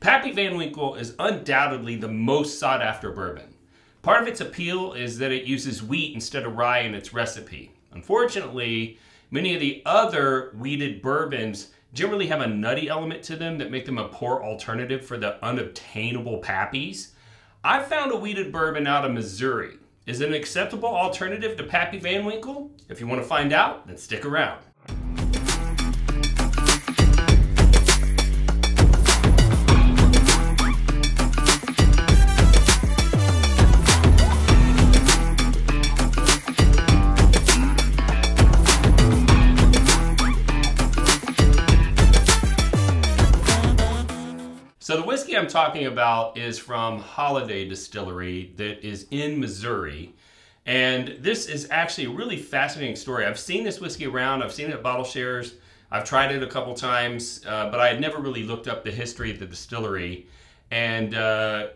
Pappy Van Winkle is undoubtedly the most sought after bourbon. Part of its appeal is that it uses wheat instead of rye in its recipe. Unfortunately, many of the other wheated bourbons generally have a nutty element to them that make them a poor alternative for the unobtainable Pappies. I found a wheated bourbon out of Missouri. Is it an acceptable alternative to Pappy Van Winkle? If you want to find out, then stick around. So the whiskey I'm talking about is from Holladay Distillery that is in Missouri. And this is actually a really fascinating story. I've seen this whiskey around, I've seen it at bottle shares, I've tried it a couple times, but I had never really looked up the history of the distillery. And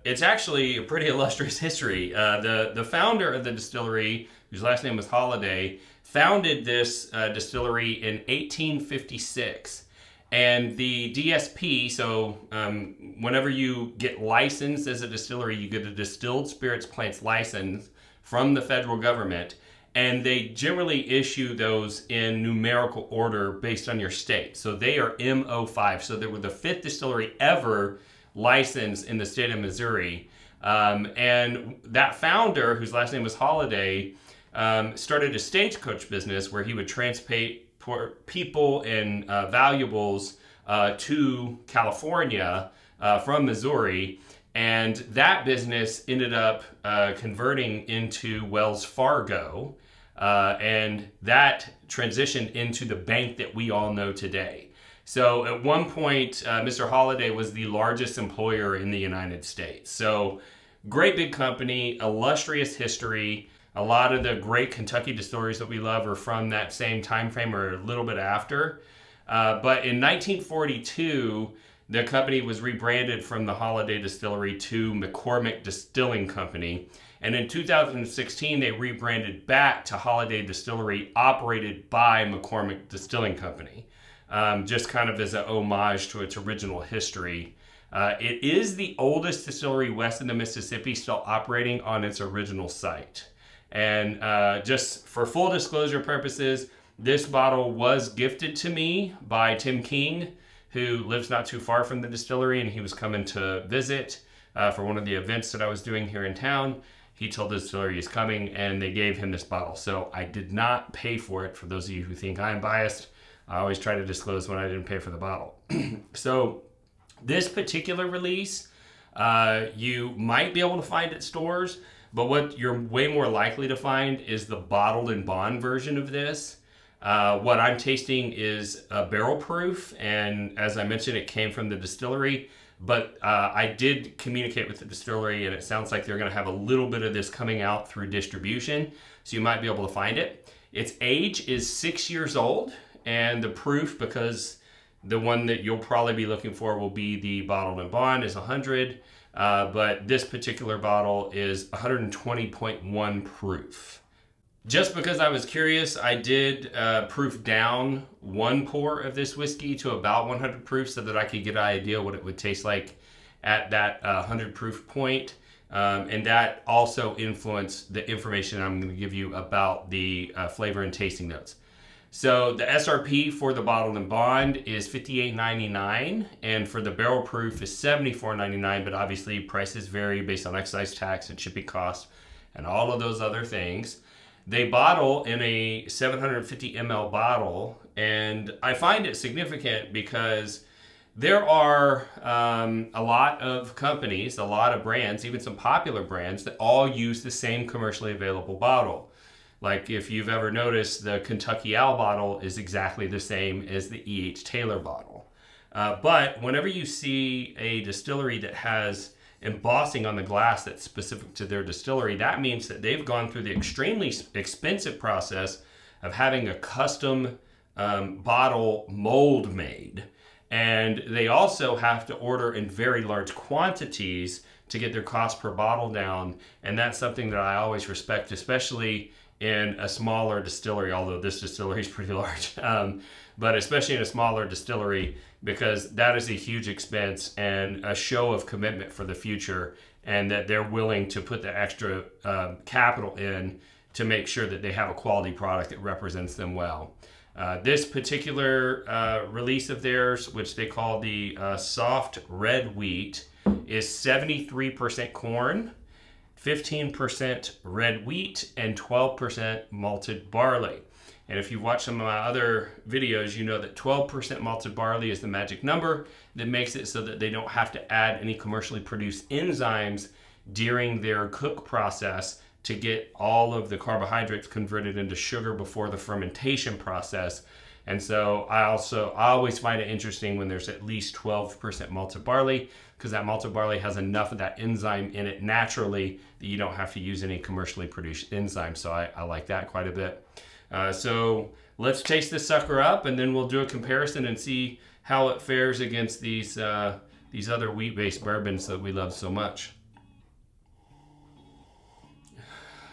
it's actually a pretty illustrious history. The founder of the distillery, whose last name was Holladay, founded this distillery in 1856. And the DSP, so whenever you get licensed as a distillery, you get a distilled spirits plants license from the federal government, and they generally issue those in numerical order based on your state. So they are MO5, so they were the 5th distillery ever licensed in the state of Missouri. And that founder, whose last name was Holladay, started a stagecoach business where he would transport people and valuables to California from Missouri, and that business ended up converting into Wells Fargo, and that transitioned into the bank that we all know today. So at one point, Mr. Holladay was the largest employer in the United States. So great big company, illustrious history. A lot of the great Kentucky distilleries that we love are from that same time frame or a little bit after. But in 1942, the company was rebranded from the Holladay Distillery to McCormick Distilling Company. And in 2016, they rebranded back to Holladay Distillery, operated by McCormick Distilling Company, just kind of as an homage to its original history. It is the oldest distillery west of the Mississippi still operating on its original site. And just for full disclosure purposes, this bottle was gifted to me by Tim King, who lives not too far from the distillery, and he was coming to visit for one of the events that I was doing here in town. He told the distillery he's coming, and they gave him this bottle. So I did not pay for it. For those of you who think I'm biased, I always try to disclose when I didn't pay for the bottle. So this particular release, you might be able to find at stores, but what you're way more likely to find is the bottled and bond version of this. What I'm tasting is a barrel proof, and as I mentioned, it came from the distillery, but I did communicate with the distillery, and it sounds like they're gonna have a little bit of this coming out through distribution, so you might be able to find it. Its age is 6 years old, and the proof, because the one that you'll probably be looking for will be the bottled and bond, is 100. But this particular bottle is 120.1 proof. Just because I was curious, I did proof down one pour of this whiskey to about 100 proof so that I could get an idea what it would taste like at that 100 proof point. And that also influenced the information I'm going to give you about the flavor and tasting notes. So the SRP for the bottled and bond is $58.99, and for the barrel proof is $74.99, but obviously prices vary based on excise tax and shipping costs and all of those other things. They bottle in a 750 ml bottle, and I find it significant because there are a lot of companies, a lot of brands, even some popular brands that all use the same commercially available bottle. Like if you've ever noticed, the Kentucky Owl bottle is exactly the same as the E.H. Taylor bottle. But whenever you see a distillery that has embossing on the glass that's specific to their distillery, that means that they've gone through the extremely expensive process of having a custom bottle mold made. And they also have to order in very large quantities to get their cost per bottle down. And that's something that I always respect, especially in a smaller distillery, although this distillery is pretty large, but especially in a smaller distillery, because that is a huge expense and a show of commitment for the future, and that they're willing to put the extra capital in to make sure that they have a quality product that represents them well. This particular release of theirs, which they call the soft red wheat, is 73% corn, 15% red wheat, and 12% malted barley. And if you've watched some of my other videos, you know that 12% malted barley is the magic number that makes it so that they don't have to add any commercially produced enzymes during their cook process to get all of the carbohydrates converted into sugar before the fermentation process. And so I always find it interesting when there's at least 12% malted barley, because that malted barley has enough of that enzyme in it naturally that you don't have to use any commercially produced enzymes. So I like that quite a bit. So let's taste this sucker up, and then we'll do a comparison and see how it fares against these other wheat-based bourbons that we love so much.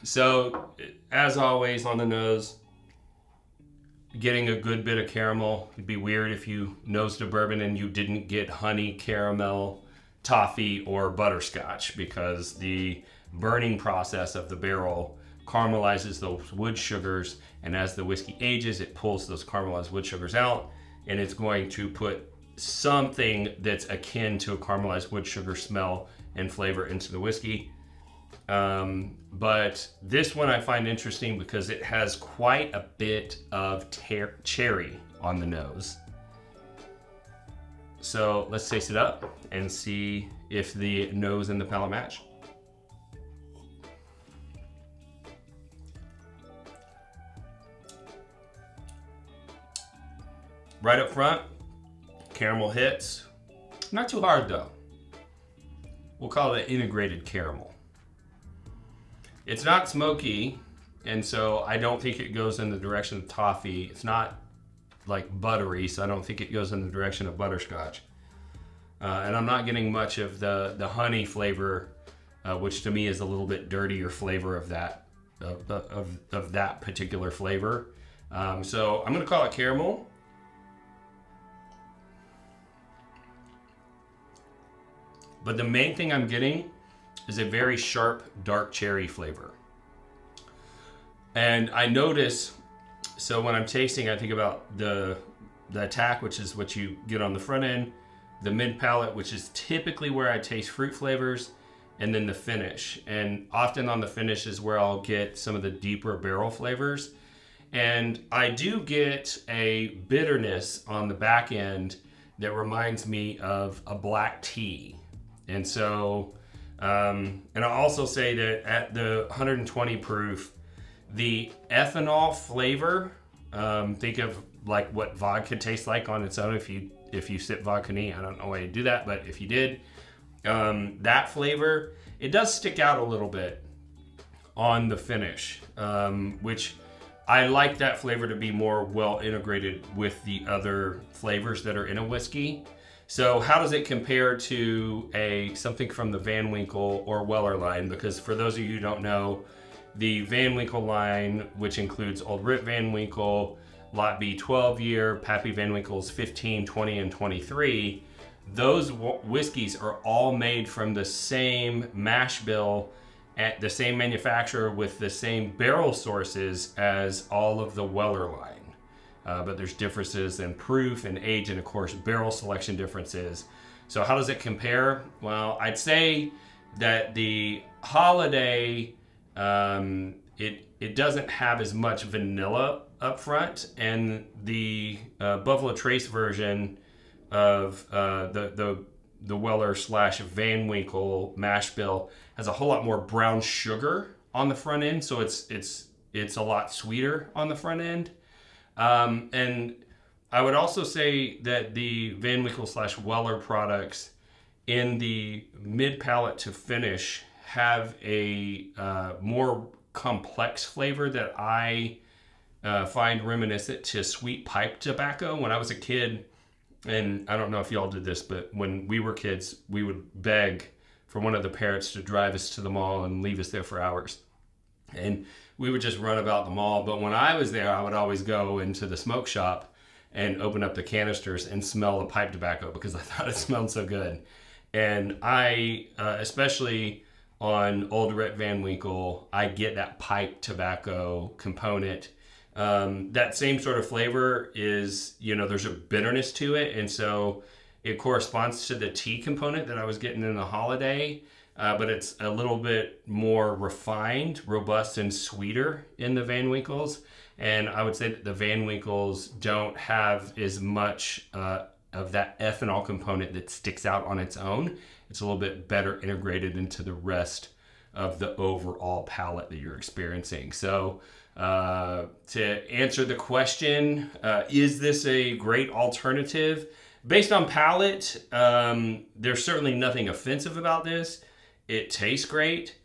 So, as always, on the nose, getting a good bit of caramel. It'd be weird if you nosed a bourbon and you didn't get honey, caramel, toffee, or butterscotch, because the burning process of the barrel caramelizes those wood sugars, and as the whiskey ages, it pulls those caramelized wood sugars out, and it's going to put something that's akin to a caramelized wood sugar smell and flavor into the whiskey. But this one I find interesting because it has quite a bit of cherry on the nose. So let's taste it up and see if the nose and the palate match. Right up front, caramel hits. Not too hard though. We'll call it integrated caramel. It's not smoky, and so I don't think it goes in the direction of toffee. It's not like buttery, so I don't think it goes in the direction of butterscotch. And I'm not getting much of the honey flavor, which to me is a little bit dirtier flavor of that of that particular flavor. So I'm gonna call it caramel. But the main thing I'm getting is a very sharp, dark cherry flavor. And I notice, so when I'm tasting, I think about the attack, which is what you get on the front end, the mid palate, which is typically where I taste fruit flavors, and then the finish. And often on the finish is where I'll get some of the deeper barrel flavors. And I do get a bitterness on the back end that reminds me of a black tea. And so, and I'll also say that at the 120 proof, the ethanol flavor, think of like what vodka tastes like on its own. If you sip vodka neat, I don't know why you do that, but if you did, that flavor, it does stick out a little bit on the finish, which I like that flavor to be more well integrated with the other flavors that are in a whiskey. So how does it compare to something from the Van Winkle or Weller line? Because for those of you who don't know, the Van Winkle line, which includes Old Rip Van Winkle, Lot B 12-year, Pappy Van Winkle's 15, 20, and 23, those whiskeys are all made from the same mash bill at the same manufacturer with the same barrel sources as all of the Weller line. But there's differences in proof and age, and of course barrel selection differences. So how does it compare? Well, I'd say that the Holiday, it doesn't have as much vanilla up front, and the Buffalo Trace version of the Weller / Van Winkle mash bill has a whole lot more brown sugar on the front end, so it's a lot sweeter on the front end. And I would also say that the Van Winkle / Weller products in the mid palate to finish have a more complex flavor that I find reminiscent to sweet pipe tobacco. When I was a kid, and I don't know if y'all did this, but when we were kids, we would beg for one of the parents to drive us to the mall and leave us there for hours. And we would just run about the mall. But when I was there, I would always go into the smoke shop and open up the canisters and smell the pipe tobacco because I thought it smelled so good. And I, especially on Old Rip Van Winkle, I get that pipe tobacco component. That same sort of flavor is, you know, there's a bitterness to it. And so it corresponds to the tea component that I was getting in the Holiday. But it's a little bit more refined, robust, and sweeter in the Van Winkles. And I would say that the Van Winkles don't have as much of that ethanol component that sticks out on its own. It's a little bit better integrated into the rest of the overall palate that you're experiencing. So to answer the question, is this a great alternative? Based on palate, there's certainly nothing offensive about this. It tastes great.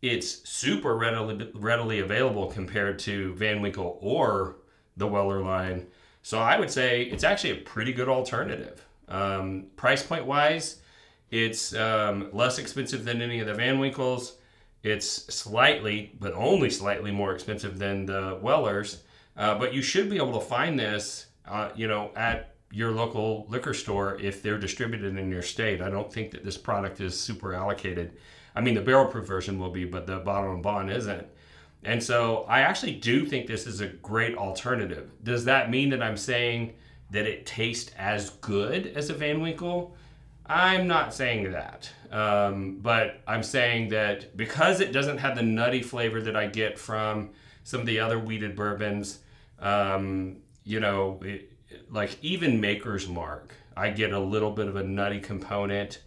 It's super readily available compared to Van Winkle or the Weller line. So I would say it's actually a pretty good alternative. Price point wise, it's less expensive than any of the Van Winkles. It's slightly, but only slightly more expensive than the Wellers. But you should be able to find this, you know, at your local liquor store if they're distributed in your state. I don't think that this product is super allocated. I mean, the barrel proof version will be, but the bottle and bond isn't. And so I actually do think this is a great alternative. Does that mean that I'm saying that it tastes as good as a Van Winkle? I'm not saying that. But I'm saying that because it doesn't have the nutty flavor that I get from some of the other wheated bourbons, you know, like even Maker's Mark, I get a little bit of a nutty component.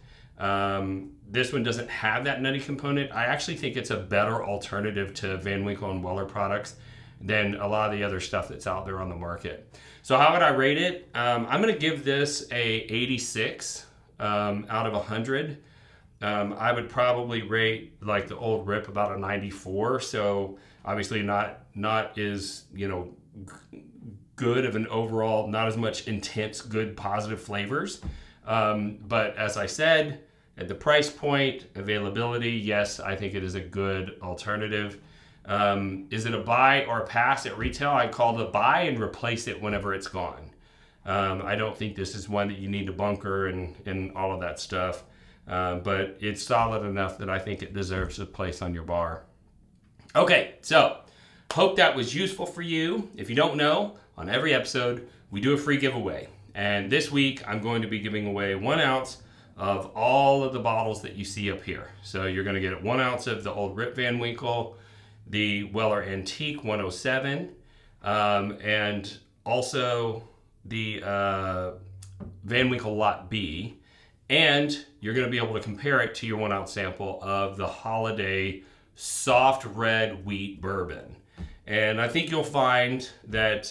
This one doesn't have that nutty component. I actually think it's a better alternative to Van Winkle and Weller products than a lot of the other stuff that's out there on the market. So how would I rate it? I'm going to give this a 86 out of 100. I would probably rate like the Old Rip about a 94. So obviously not as, you know, good of an overall, not as much intense, good, positive flavors. But as I said, at the price point, availability, yes, I think it is a good alternative. Is it a buy or a pass at retail? I'd call it a buy and replace it whenever it's gone. I don't think this is one that you need to bunker and all of that stuff. But it's solid enough that I think it deserves a place on your bar. Okay, so hope that was useful for you. If you don't know, on every episode, we do a free giveaway. And this week, I'm going to be giving away 1 ounce of all of the bottles that you see up here. So you're going to get 1 ounce of the Old Rip Van Winkle, the Weller Antique 107, and also the Van Winkle Lot B. And you're going to be able to compare it to your 1 ounce sample of the Holiday Soft Red Wheat Bourbon. And I think you'll find that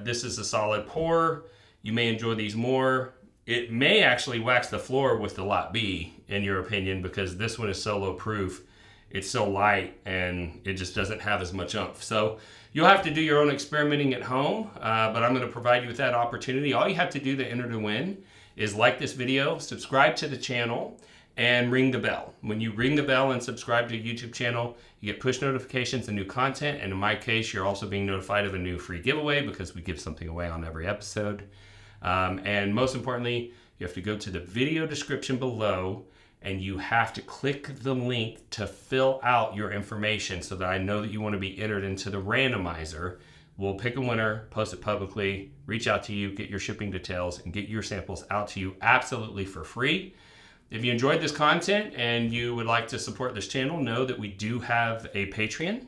this is a solid pour. You may enjoy these more. It may actually wax the floor with the Lot B, in your opinion, because this one is so low proof. It's so light and it just doesn't have as much oomph. So you'll have to do your own experimenting at home, but I'm going to provide you with that opportunity. All you have to do to enter to win is like this video, subscribe to the channel, and ring the bell. When you ring the bell and subscribe to the YouTube channel, you get push notifications and new content. And in my case, you're also being notified of a new free giveaway because we give something away on every episode. And most importantly, you have to go to the video description below and you have to click the link to fill out your information so that I know that you want to be entered into the randomizer. We'll pick a winner, post it publicly, reach out to you, get your shipping details, and get your samples out to you absolutely for free. If you enjoyed this content and you would like to support this channel, know that we do have a Patreon.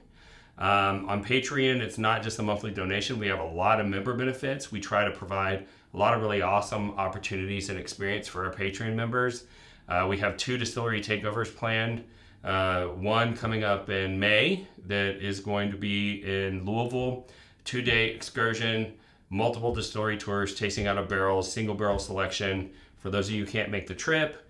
On Patreon, it's not just a monthly donation. We have a lot of member benefits. We try to provide a lot of really awesome opportunities and experience for our Patreon members. We have 2 distillery takeovers planned. One coming up in May that is going to be in Louisville, 2-day excursion, multiple distillery tours, tasting out of barrels, single barrel selection. For those of you who can't make the trip,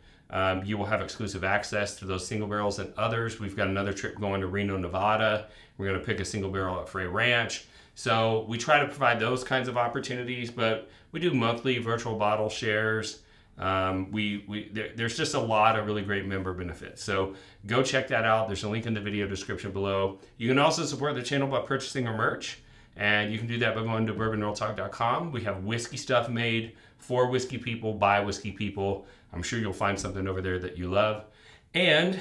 you will have exclusive access to those single barrels and others. We've got another trip going to Reno, Nevada. We're going to pick a single barrel at Frey Ranch. So we try to provide those kinds of opportunities, but we do monthly virtual bottle shares. There's just a lot of really great member benefits. So go check that out. There's a link in the video description below. You can also support the channel by purchasing our merch. And you can do that by going to bourbonrealtalk.com. We have whiskey stuff made for whiskey people, by whiskey people. I'm sure you'll find something over there that you love. And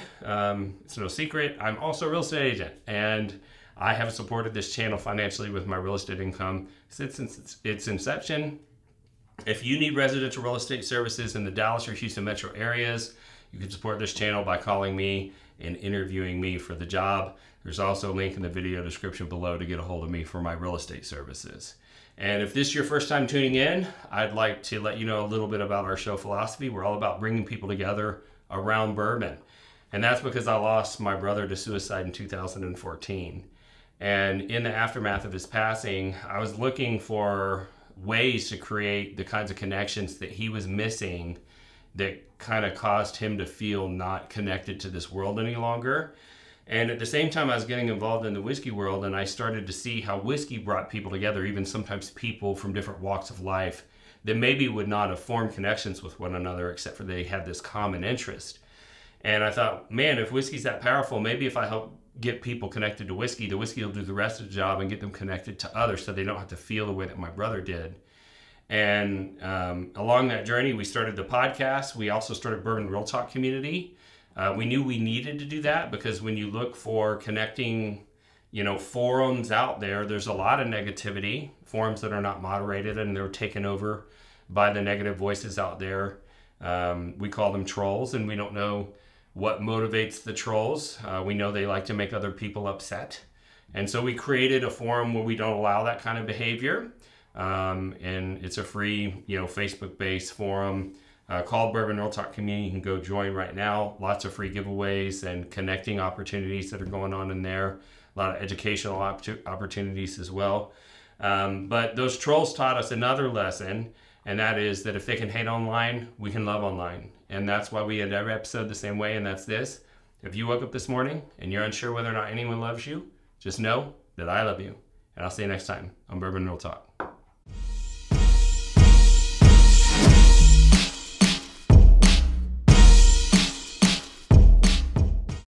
it's no secret, I'm also a real estate agent. And I have supported this channel financially with my real estate income since its inception. If you need residential real estate services in the Dallas or Houston metro areas, you can support this channel by calling me and interviewing me for the job. There's also a link in the video description below to get a hold of me for my real estate services. And if this is your first time tuning in, I'd like to let you know a little bit about our show philosophy. We're all about bringing people together around bourbon. And that's because I lost my brother to suicide in 2014. And in the aftermath of his passing, I was looking for ways to create the kinds of connections that he was missing that kind of caused him to feel not connected to this world any longer. And at the same time, I was getting involved in the whiskey world, and I started to see how whiskey brought people together, even sometimes people from different walks of life that maybe would not have formed connections with one another except for they had this common interest. And I thought, man, if whiskey's that powerful, maybe if I help get people connected to whiskey, the whiskey will do the rest of the job and get them connected to others so they don't have to feel the way that my brother did. And along that journey, we started the podcast. We also started Bourbon Real Talk community. We knew we needed to do that because when you look for connecting, forums out there, there's a lot of negativity, forums that are not moderated and they're taken over by the negative voices out there. We call them trolls, and we don't know what motivates the trolls. We know they like to make other people upset. And so we created a forum where we don't allow that kind of behavior. And it's a free, Facebook-based forum called Bourbon Real Talk Community. You can go join right now. Lots of free giveaways and connecting opportunities that are going on in there. A lot of educational opportunities as well. But those trolls taught us another lesson, and that is that if they can hate online, we can love online. And that's why we end every episode the same way, and that's this. If you woke up this morning and you're unsure whether or not anyone loves you, just know that I love you. And I'll see you next time on Bourbon Real Talk.